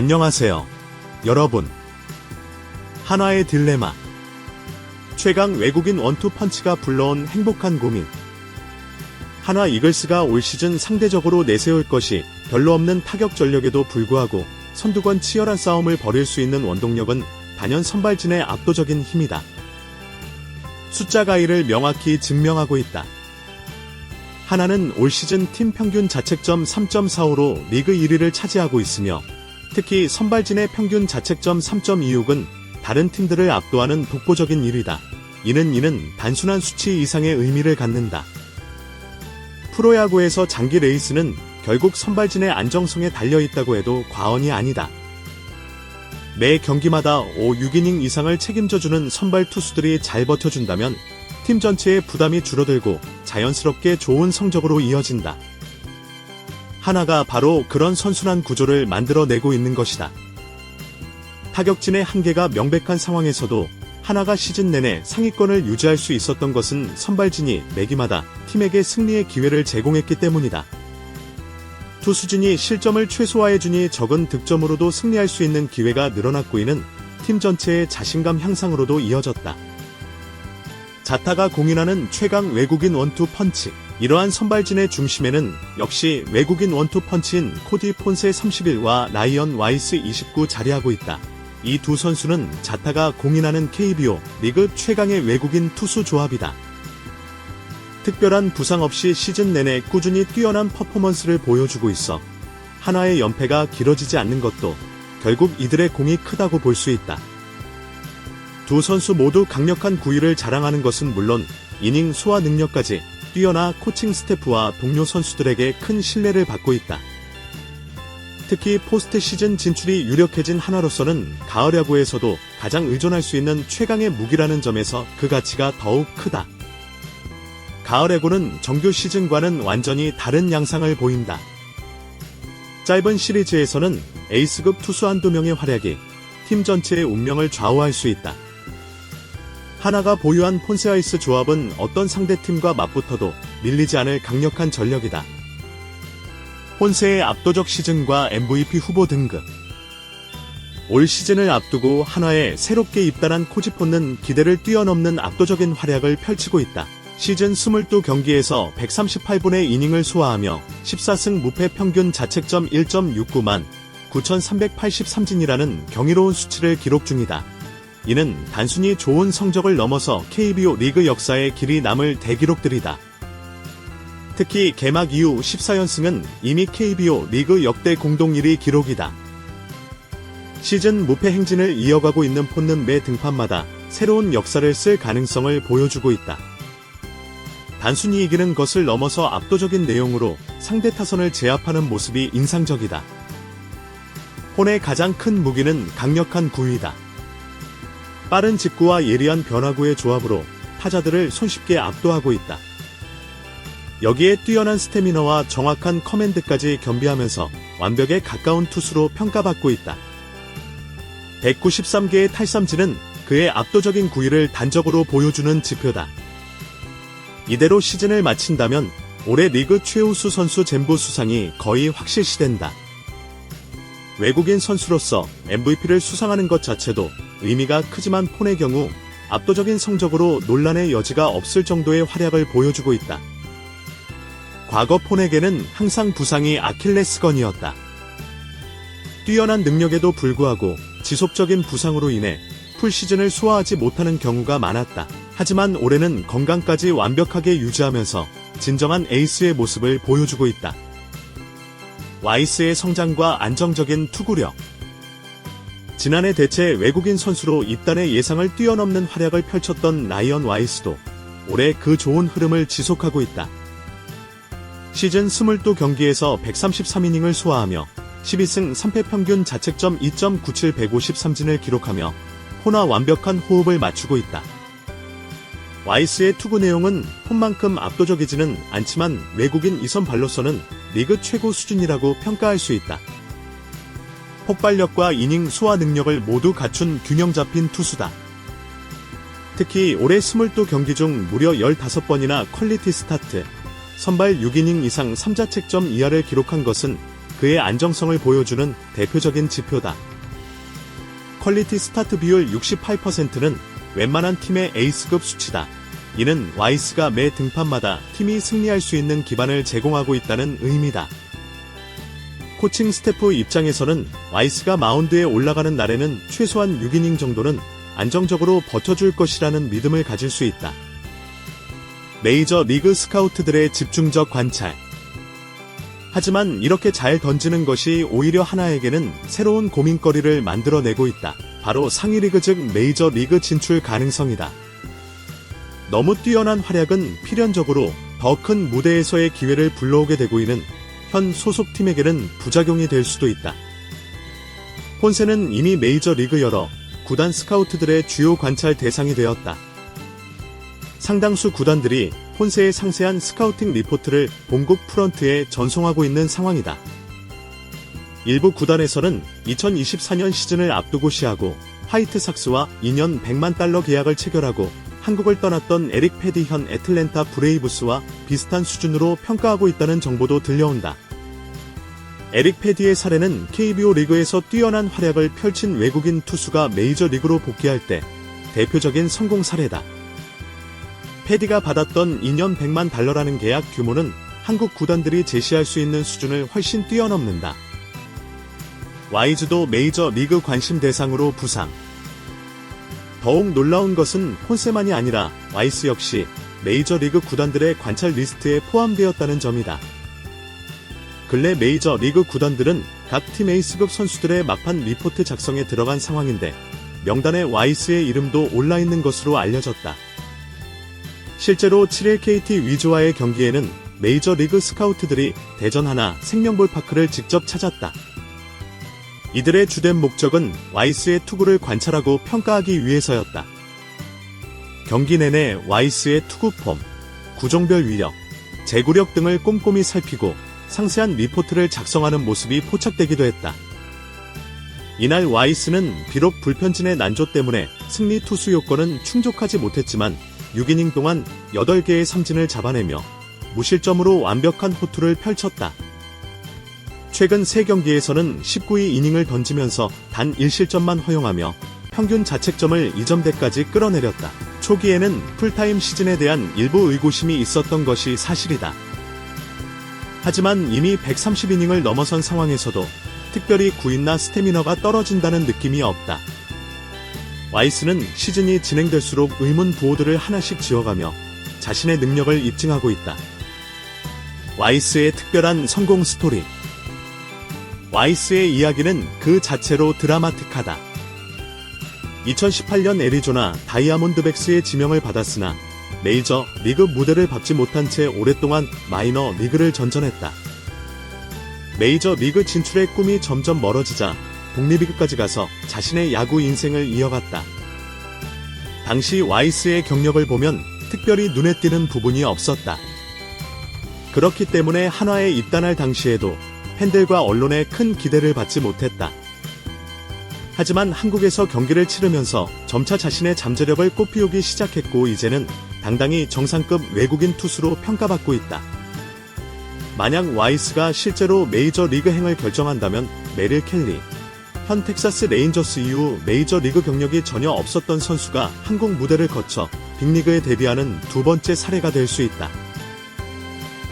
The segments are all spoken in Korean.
안녕하세요, 여러분. 한화의 딜레마. 최강 외국인 원투펀치가 불러온 행복한 고민. 한화 이글스가 올 시즌 상대적으로 내세울 것이 별로 없는 타격 전력에도 불구하고 선두권 치열한 싸움을 벌일 수 있는 원동력은 단연 선발진의 압도적인 힘이다. 숫자가 이를 명확히 증명하고 있다. 한화는 올 시즌 팀 평균 자책점 3.45로 리그 1위를 차지하고 있으며 특히 선발진의 평균 자책점 3.26은 다른 팀들을 압도하는 독보적인 1위다. 이는 단순한 수치 이상의 의미를 갖는다. 프로야구에서 장기 레이스는 결국 선발진의 안정성에 달려있다고 해도 과언이 아니다. 매 경기마다 5, 6이닝 이상을 책임져주는 선발 투수들이 잘 버텨준다면 팀 전체의 부담이 줄어들고 자연스럽게 좋은 성적으로 이어진다. 한화가 바로 그런 선순환 구조를 만들어내고 있는 것이다. 타격진의 한계가 명백한 상황에서도 한화가 시즌 내내 상위권을 유지할 수 있었던 것은 선발진이 매기마다 팀에게 승리의 기회를 제공했기 때문이다. 투수진이 실점을 최소화해주니 적은 득점으로도 승리할 수 있는 기회가 늘어났고 이는 팀 전체의 자신감 향상으로도 이어졌다. 자타가 공인하는 최강 외국인 원투펀치. 이러한 선발진의 중심에는 역시 외국인 원투펀치인 코디 폰세 31와 라이언 와이스 29 자리하고 있다. 이 두 선수는 자타가 공인하는 KBO 리그 최강의 외국인 투수 조합이다. 특별한 부상 없이 시즌 내내 꾸준히 뛰어난 퍼포먼스를 보여주고 있어 한화의 연패가 길어지지 않는 것도 결국 이들의 공이 크다고 볼 수 있다. 두 선수 모두 강력한 구위를 자랑하는 것은 물론 이닝 소화 능력까지 뛰어나 코칭 스태프와 동료 선수들에게 큰 신뢰를 받고 있다. 특히 포스트 시즌 진출이 유력해진 한화로서는 가을 야구에서도 가장 의존할 수 있는 최강의 무기라는 점에서 그 가치가 더욱 크다. 가을 야구는 정규 시즌과는 완전히 다른 양상을 보인다. 짧은 시리즈에서는 에이스급 투수 한두 명의 활약이 팀 전체의 운명을 좌우할 수 있다. 한화가 보유한 폰세아이스 조합은 어떤 상대팀과 맞붙어도 밀리지 않을 강력한 전력이다. 폰세의 압도적 시즌과 MVP 후보 등급. 올 시즌을 앞두고 한화에 새롭게 입단한 코지폰는 기대를 뛰어넘는 압도적인 활약을 펼치고 있다. 시즌 22경기에서 138분의 이닝을 소화하며 14승 무패 평균 자책점 1.69만 9,383진이라는 경이로운 수치를 기록 중이다. 이는 단순히 좋은 성적을 넘어서 KBO 리그 역사에 길이 남을 대기록들이다. 특히 개막 이후 14연승은 이미 KBO 리그 역대 공동 1위 기록이다. 시즌 무패 행진을 이어가고 있는 폰는 매 등판마다 새로운 역사를 쓸 가능성을 보여주고 있다. 단순히 이기는 것을 넘어서 압도적인 내용으로 상대 타선을 제압하는 모습이 인상적이다. 폰의 가장 큰 무기는 강력한 구위다. 빠른 직구와 예리한 변화구의 조합으로 타자들을 손쉽게 압도하고 있다. 여기에 뛰어난 스태미너와 정확한 커맨드까지 겸비하면서 완벽에 가까운 투수로 평가받고 있다. 193개의 탈삼진은 그의 압도적인 구위를 단적으로 보여주는 지표다. 이대로 시즌을 마친다면 올해 리그 최우수 선수 젠보 수상이 거의 확실시된다. 외국인 선수로서 MVP를 수상하는 것 자체도 의미가 크지만 폰의 경우 압도적인 성적으로 논란의 여지가 없을 정도의 활약을 보여주고 있다. 과거 폰에게는 항상 부상이 아킬레스건이었다. 뛰어난 능력에도 불구하고 지속적인 부상으로 인해 풀시즌을 소화하지 못하는 경우가 많았다. 하지만 올해는 건강까지 완벽하게 유지하면서 진정한 에이스의 모습을 보여주고 있다. 와이스의 성장과 안정적인 투구력. 지난해 대체 외국인 선수로 입단의 예상을 뛰어넘는 활약을 펼쳤던 라이언 와이스도 올해 그 좋은 흐름을 지속하고 있다. 시즌 22경기에서 133이닝을 소화하며 12승 3패 평균 자책점 2.97 153진을 기록하며 폰와 완벽한 호흡을 맞추고 있다. 와이스의 투구 내용은 폰만큼 압도적이지는 않지만 외국인 이선 발로서는 리그 최고 수준이라고 평가할 수 있다. 폭발력과 이닝 소화 능력을 모두 갖춘 균형 잡힌 투수다. 특히 올해 22경기 중 무려 15번이나 퀄리티 스타트, 선발 6이닝 이상 3자책점 이하를 기록한 것은 그의 안정성을 보여주는 대표적인 지표다. 퀄리티 스타트 비율 68%는 웬만한 팀의 에이스급 수치다. 이는 와이스가 매 등판마다 팀이 승리할 수 있는 기반을 제공하고 있다는 의미다. 코칭 스태프 입장에서는 와이스가 마운드에 올라가는 날에는 최소한 6이닝 정도는 안정적으로 버텨줄 것이라는 믿음을 가질 수 있다. 메이저 리그 스카우트들의 집중적 관찰. 하지만 이렇게 잘 던지는 것이 오히려 하나에게는 새로운 고민거리를 만들어내고 있다. 바로 상위 리그 즉 메이저 리그 진출 가능성이다. 너무 뛰어난 활약은 필연적으로 더 큰 무대에서의 기회를 불러오게 되고 있는 현 소속팀에게는 부작용이 될 수도 있다. 폰세는 이미 메이저 리그 여러 구단 스카우트들의 주요 관찰 대상이 되었다. 상당수 구단들이 폰세의 상세한 스카우팅 리포트를 본국 프런트에 전송하고 있는 상황이다. 일부 구단에서는 2024년 시즌을 앞두고 시하고 화이트삭스와 2년 $1,000,000 계약을 체결하고 한국을 떠났던 에릭 패디 현 애틀랜타 브레이브스와 비슷한 수준으로 평가하고 있다는 정보도 들려온다. 에릭 패디의 사례는 KBO 리그에서 뛰어난 활약을 펼친 외국인 투수가 메이저 리그로 복귀할 때 대표적인 성공 사례다. 패디가 받았던 2년 $1,000,000라는 계약 규모는 한국 구단들이 제시할 수 있는 수준을 훨씬 뛰어넘는다. 와이즈도 메이저 리그 관심 대상으로 부상. 더욱 놀라운 것은 폰세만이 아니라 와이스 역시 메이저 리그 구단들의 관찰 리스트에 포함되었다는 점이다. 근래 메이저 리그 구단들은 각 팀 에이스급 선수들의 막판 리포트 작성에 들어간 상황인데 명단에 와이스의 이름도 올라있는 것으로 알려졌다. 실제로 7일 KT 위즈와의 경기에는 메이저 리그 스카우트들이 대전 하나 생명볼파크를 직접 찾았다. 이들의 주된 목적은 와이스의 투구를 관찰하고 평가하기 위해서였다. 경기 내내 와이스의 투구 폼, 구종별 위력, 제구력 등을 꼼꼼히 살피고 상세한 리포트를 작성하는 모습이 포착되기도 했다. 이날 와이스는 비록 불편진의 난조 때문에 승리 투수 요건은 충족하지 못했지만 6이닝 동안 8개의 삼진을 잡아내며 무실점으로 완벽한 호투를 펼쳤다. 최근 3경기에서는 19이닝을 던지면서 단 1실점만 허용하며 평균 자책점을 2점대까지 끌어내렸다. 초기에는 풀타임 시즌에 대한 일부 의구심이 있었던 것이 사실이다. 하지만 이미 130이닝을 넘어선 상황에서도 특별히 구위나 스태미너가 떨어진다는 느낌이 없다. 와이스는 시즌이 진행될수록 의문 부호들을 하나씩 지어가며 자신의 능력을 입증하고 있다. 와이스의 특별한 성공 스토리. 와이스의 이야기는 그 자체로 드라마틱하다. 2018년 애리조나 다이아몬드백스의 지명을 받았으나 메이저 리그 무대를 밟지 못한 채 오랫동안 마이너 리그를 전전했다. 메이저 리그 진출의 꿈이 점점 멀어지자 독립리그까지 가서 자신의 야구 인생을 이어갔다. 당시 와이스의 경력을 보면 특별히 눈에 띄는 부분이 없었다. 그렇기 때문에 한화에 입단할 당시에도 팬들과 언론의 큰 기대를 받지 못했다. 하지만 한국에서 경기를 치르면서 점차 자신의 잠재력을 꽃피우기 시작했고 이제는 당당히 정상급 외국인 투수로 평가받고 있다. 만약 와이스가 실제로 메이저 리그행을 결정한다면 메릴 켈리, 현 텍사스 레인저스 이후 메이저 리그 경력이 전혀 없었던 선수가 한국 무대를 거쳐 빅리그에 데뷔하는 두 번째 사례가 될 수 있다.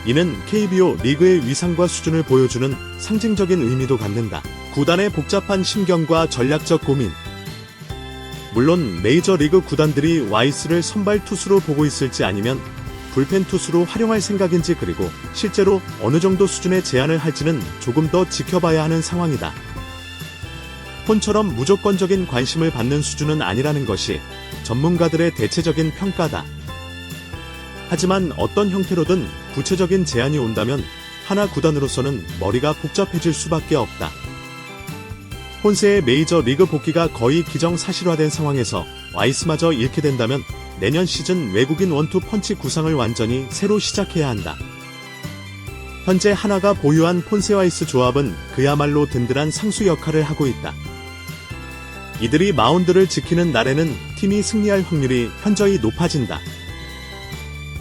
이는 KBO 리그의 위상과 수준을 보여주는 상징적인 의미도 갖는다. 구단의 복잡한 심경과 전략적 고민. 물론 메이저 리그 구단들이 와이스를 선발 투수로 보고 있을지 아니면 불펜 투수로 활용할 생각인지 그리고 실제로 어느 정도 수준의 제안을 할지는 조금 더 지켜봐야 하는 상황이다. 폰처럼 무조건적인 관심을 받는 수준은 아니라는 것이 전문가들의 대체적인 평가다. 하지만 어떤 형태로든 구체적인 제안이 온다면 하나 구단으로서는 머리가 복잡해질 수밖에 없다. 폰세의 메이저 리그 복귀가 거의 기정사실화된 상황에서 와이스마저 잃게 된다면 내년 시즌 외국인 원투 펀치 구상을 완전히 새로 시작해야 한다. 현재 하나가 보유한 폰세 와이스 조합은 그야말로 든든한 상수 역할을 하고 있다. 이들이 마운드를 지키는 날에는 팀이 승리할 확률이 현저히 높아진다.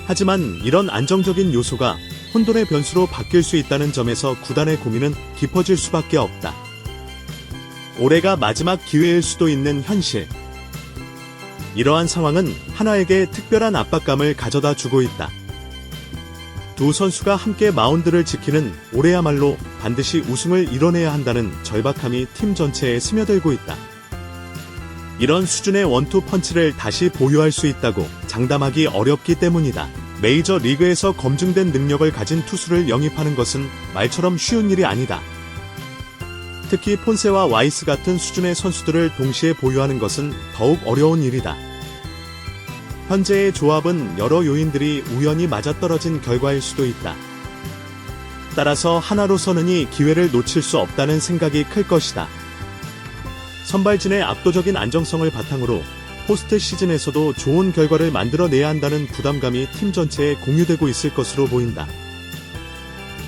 하지만 이런 안정적인 요소가 혼돈의 변수로 바뀔 수 있다는 점에서 구단의 고민은 깊어질 수밖에 없다. 올해가 마지막 기회일 수도 있는 현실. 이러한 상황은 하나에게 특별한 압박감을 가져다 주고 있다. 두 선수가 함께 마운드를 지키는 올해야말로 반드시 우승을 이뤄내야 한다는 절박함이 팀 전체에 스며들고 있다. 이런 수준의 원투 펀치를 다시 보유할 수 있다고 장담하기 어렵기 때문이다. 메이저 리그에서 검증된 능력을 가진 투수를 영입하는 것은 말처럼 쉬운 일이 아니다. 특히 폰세와 와이스 같은 수준의 선수들을 동시에 보유하는 것은 더욱 어려운 일이다. 현재의 조합은 여러 요인들이 우연히 맞아떨어진 결과일 수도 있다. 따라서 하나로서는 이 기회를 놓칠 수 없다는 생각이 클 것이다. 선발진의 압도적인 안정성을 바탕으로 포스트 시즌에서도 좋은 결과를 만들어내야 한다는 부담감이 팀 전체에 공유되고 있을 것으로 보인다.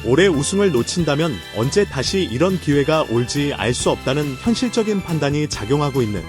올해 우승을 놓친다면 언제 다시 이런 기회가 올지 알 수 없다는 현실적인 판단이 작용하고 있는